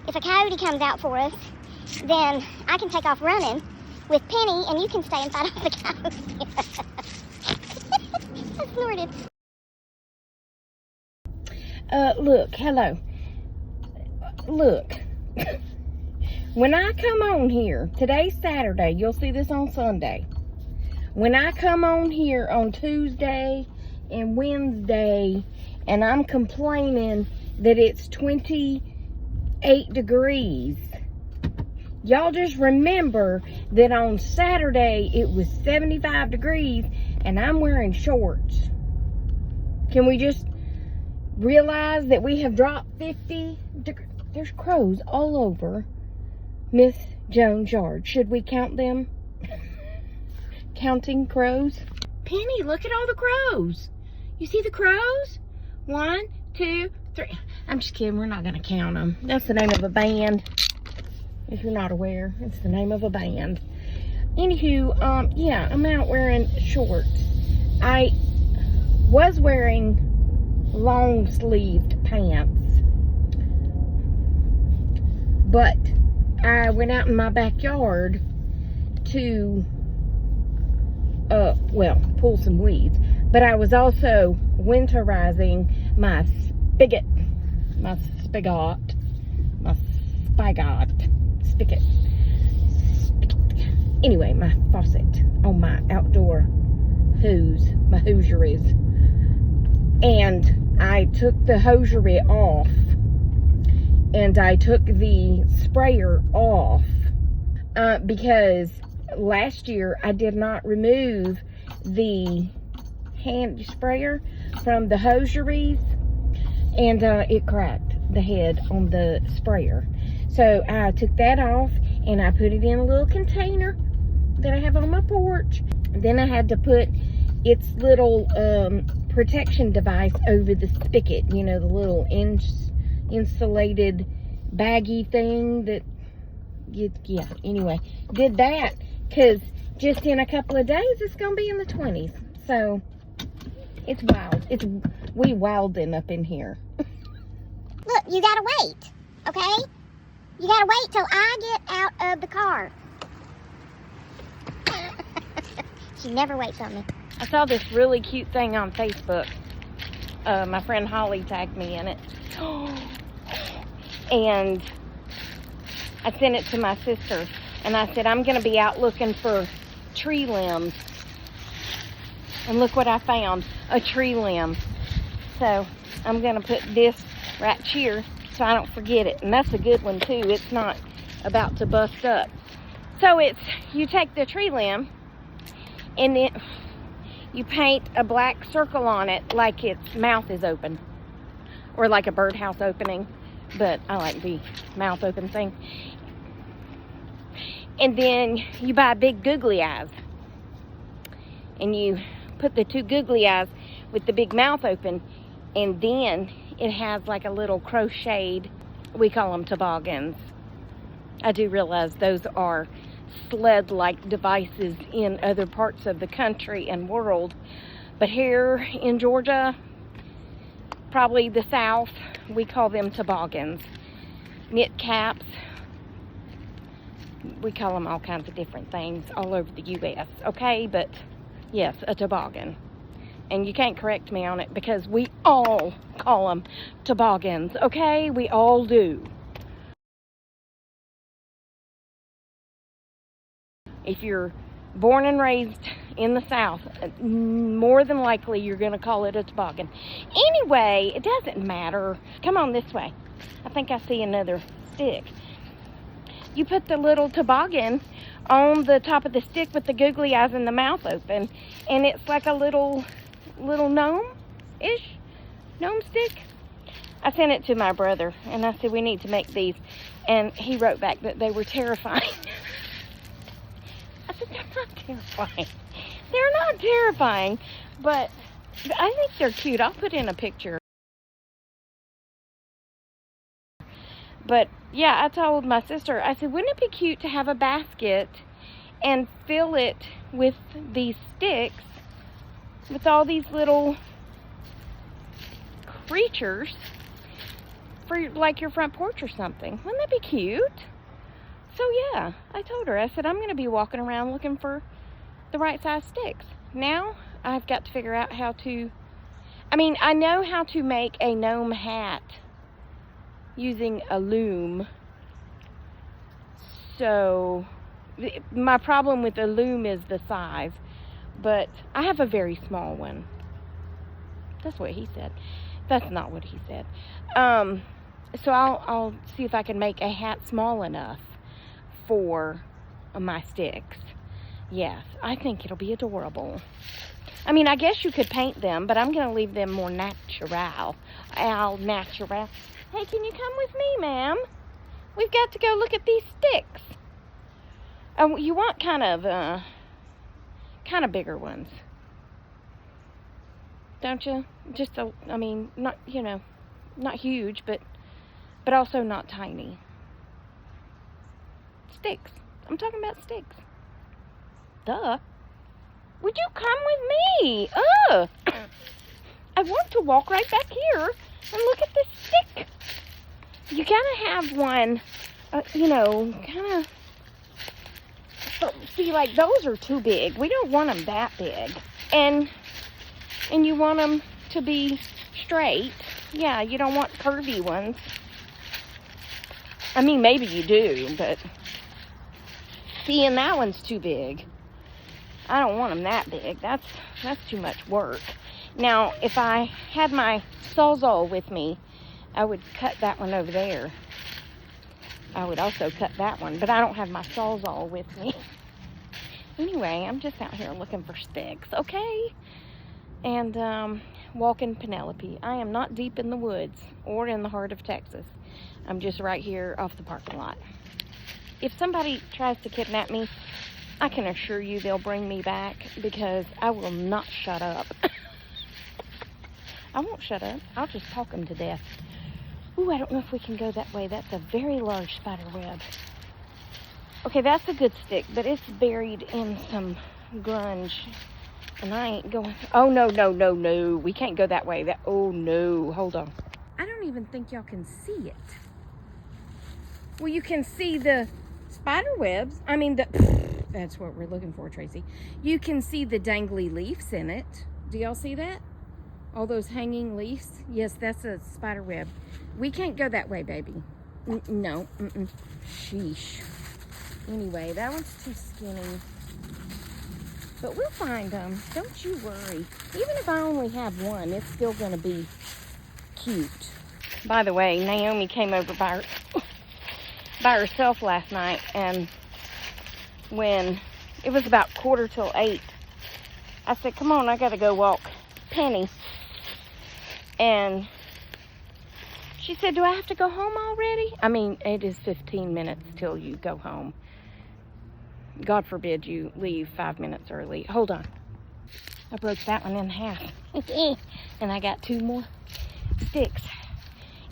if a coyote comes out for us, then I can take off running with Penny, and you can stay and fight off the coyotes. I snorted. Look, hello. Look. When I come on here, today's Saturday, you'll see this on Sunday. When I come on here on Tuesday and Wednesday, and I'm complaining that it's 28 degrees, y'all just remember that on Saturday it was 75 degrees and I'm wearing shorts. Can we just realize that we have dropped 50 degrees? There's crows all over Miss Jones' yard. Should we count them? Counting crows? Penny, look at all the crows. You see the crows? 1, 2, 3. I'm just kidding. We're not going to count them. That's the name of a band. If you're not aware, it's the name of a band. Anywho, yeah, I'm out wearing shorts. I was wearing long-sleeved pants, but I went out in my backyard to, well, pull some weeds, but I was also winterizing my spigot. Anyway, my faucet on my outdoor my hosieries. And I took the hosiery off, and I took the sprayer off, because last year I did not remove the hand sprayer from the hosieries, and it cracked the head on the sprayer. So I took that off and I put it in a little container that I have on my porch. Then I had to put its little protection device over the spigot, you know, the little insulated baggy thing that yeah, anyway, did that because just in a couple of days it's gonna be in the 20s. So it's wild. We wildin' up in here. Look, you gotta wait, okay? You gotta wait till I get out of the car. She never waits on me. I saw this really cute thing on Facebook. My friend Holly tagged me in it. And I sent it to my sister. And I said, I'm going to be out looking for tree limbs. And look what I found. A tree limb. So I'm going to put this right here so I don't forget it. And that's a good one too. It's not about to bust up. So it's, you take the tree limb and then you paint a black circle on it like its mouth is open. Or like a birdhouse opening. But I like the mouth open thing. And then you buy big googly eyes. And you put the two googly eyes with the big mouth open. And then it has like a little crocheted, we call them toboggans. I do realize those are sled-like devices in other parts of the country and world. But here in Georgia, probably the South, we call them toboggans. Knit caps. We call them all kinds of different things all over the U.S. Okay, but yes, a toboggan. And you can't correct me on it because we all call them toboggans. Okay, we all do. If you're born and raised in the South, more than likely you're going to call it a toboggan. Anyway, it doesn't matter. Come on this way. I think I see another stick. You put the little toboggan on the top of the stick with the googly eyes and the mouth open, and it's like a little gnome-ish, gnome stick. I sent it to my brother, and I said, we need to make these, and he wrote back that they were terrifying. I said, they're not terrifying. They're not terrifying, but I think they're cute. I'll put in a picture. But yeah, I told my sister, I said, wouldn't it be cute to have a basket and fill it with these sticks, with all these little creatures, for like your front porch or something. Wouldn't that be cute? So yeah, I told her, I said, I'm going to be walking around looking for the right size sticks. Now I've got to figure out how to, I know how to make a gnome hat using a loom. So my problem with the loom is the size, but I have a very small one. That's what he said. That's not what he said. So I'll see if I can make a hat small enough for my sticks. Yes, I think it'll be adorable. I guess you could paint them, but I'm going to leave them more natural. Natural. Hey, can you come with me, ma'am? We've got to go look at these sticks. Oh, you want kind of bigger ones, don't you? Just not, not huge, but also not tiny. Sticks. I'm talking about sticks. Duh. Would you come with me? I want to walk right back here and look at this stick. You gotta have one, see, like, those are too big. We don't want them that big. And you want them to be straight. Yeah, you don't want curvy ones. Maybe you do, but see, and that one's too big. I don't want them that big. That's too much work. Now, if I had my Sawzall with me, I would cut that one over there. I would also cut that one, but I don't have my Sawzall with me. Anyway, I'm just out here looking for sticks, okay? And walking Penelope. I am not deep in the woods or in the heart of Texas. I'm just right here off the parking lot. If somebody tries to kidnap me, I can assure you they'll bring me back, because I will not shut up. I won't shut up. I'll just talk them to death. Ooh, I don't know if we can go that way. That's a very large spider web. Okay, that's a good stick, but it's buried in some grunge. And I ain't going. Oh, no. We can't go that way. Oh, no. Hold on. I don't even think y'all can see it. Well, you can see the spider webs. That's what we're looking for, Tracy. You can see the dangly leaves in it. Do y'all see that? All those hanging leaves? Yes, that's a spider web. We can't go that way, baby. No. Sheesh. Anyway, that one's too skinny. But we'll find them. Don't you worry. Even if I only have one, it's still going to be cute. By the way, Naomi came over by herself last night, and when it was about 8:15, I said, come on, I got to go walk Penny. And she said, do I have to go home already? It is 15 minutes till you go home. God forbid you leave 5 minutes early. Hold on. I broke that one in half. And I got 2 more sticks.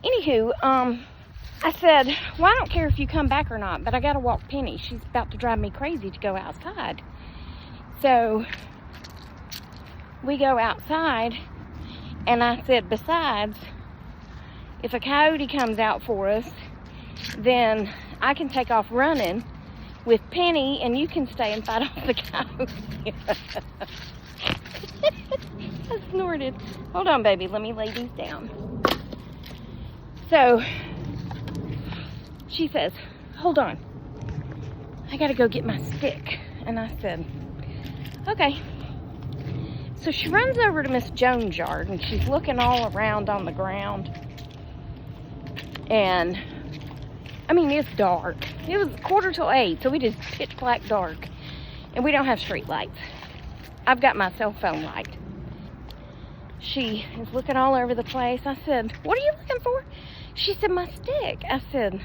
Anywho, I said, well, I don't care if you come back or not, but I got to walk Penny. She's about to drive me crazy to go outside. So we go outside, and I said, besides, if a coyote comes out for us, then I can take off running with Penny, and you can stay and fight off the coyote. I snorted. Hold on, baby. Let me lay these down. So she says, hold on. I got to go get my stick. And I said, okay. So she runs over to Miss Jones' yard, and she's looking all around on the ground. And it's dark. It was 7:45, so it is pitch black dark. And we don't have street lights. I've got my cell phone light. She is looking all over the place. I said, what are you looking for? She said, my stick. I said,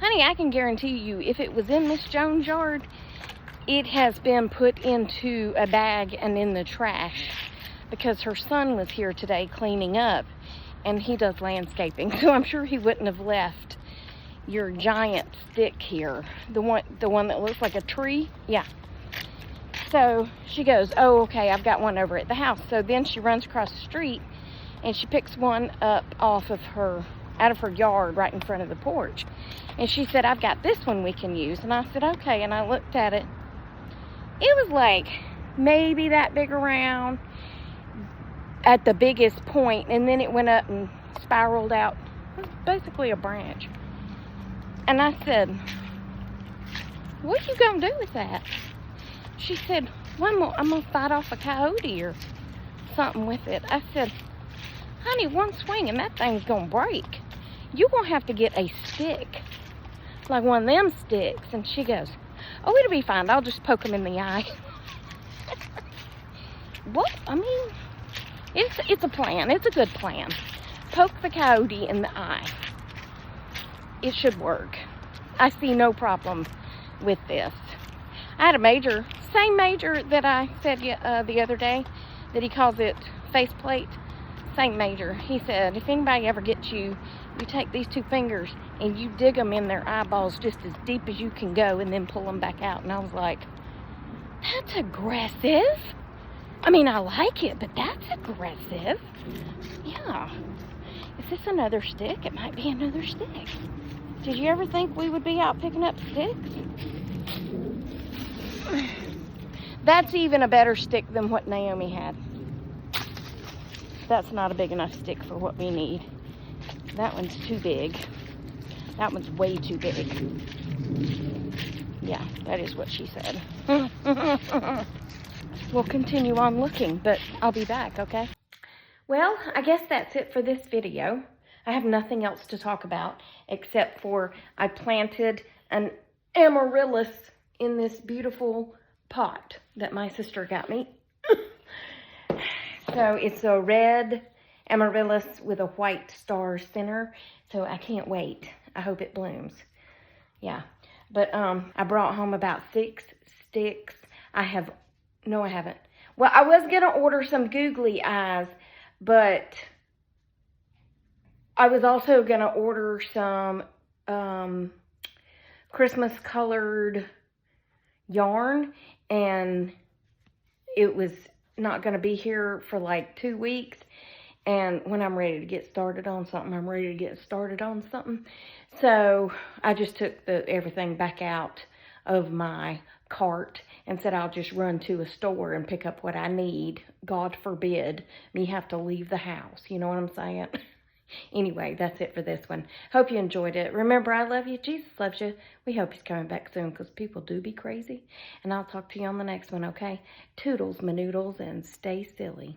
honey, I can guarantee you, if it was in Miss Jones' yard, it has been put into a bag and in the trash, because her son was here today cleaning up, and he does landscaping, so I'm sure he wouldn't have left your giant stick here. The one that looks like a tree. Yeah. So she goes, oh, okay, I've got one over at the house. So then she runs across the street, and she picks one up off of her out of her yard right in front of the porch. And she said, I've got this one we can use. And I said, okay. And I looked at it. It was like maybe that big around at the biggest point, and then it went up and spiraled out. It was basically a branch. And I said, what you gonna do with that? She said, well, I'm gonna fight off a coyote or something with it. I said, honey, one swing and that thing's gonna break. You're gonna have to get a stick, like one of them sticks. And she goes, oh, it'll be fine. I'll just poke him in the eye. What? I mean, it's a plan. It's a good plan. Poke the coyote in the eye. It should work. I see no problem with this. I had a major, same major that I said the other day, that he calls it faceplate. Same major. He said, if anybody ever gets you, you take these 2 fingers and you dig them in their eyeballs just as deep as you can go and then pull them back out. And I was like, that's aggressive. I mean, I like it, but that's aggressive. Yeah. Is this another stick? It might be another stick. Did you ever think we would be out picking up sticks? That's even a better stick than what Naomi had. That's not a big enough stick for what we need. That one's too big. That one's way too big. Yeah, that is what she said. We'll continue on looking, but I'll be back, okay? Well, I guess that's it for this video. I have nothing else to talk about except for I planted an amaryllis in this beautiful pot that my sister got me. So it's a red amaryllis with a white star center. So I can't wait. I hope it blooms. Yeah. But I brought home about 6 sticks. No, I haven't. Well, I was going to order some googly eyes, but I was also going to order some Christmas colored yarn, and it was not going to be here for like 2 weeks. And when I'm ready to get started on something, I'm ready to get started on something. So I just took everything back out of my cart and said I'll just run to a store and pick up what I need. God forbid me have to leave the house. You know what I'm saying? Anyway, that's it for this one. Hope you enjoyed it. Remember, I love you. Jesus loves you. We hope he's coming back soon because people do be crazy. And I'll talk to you on the next one, okay? Toodles, my noodles, and stay silly.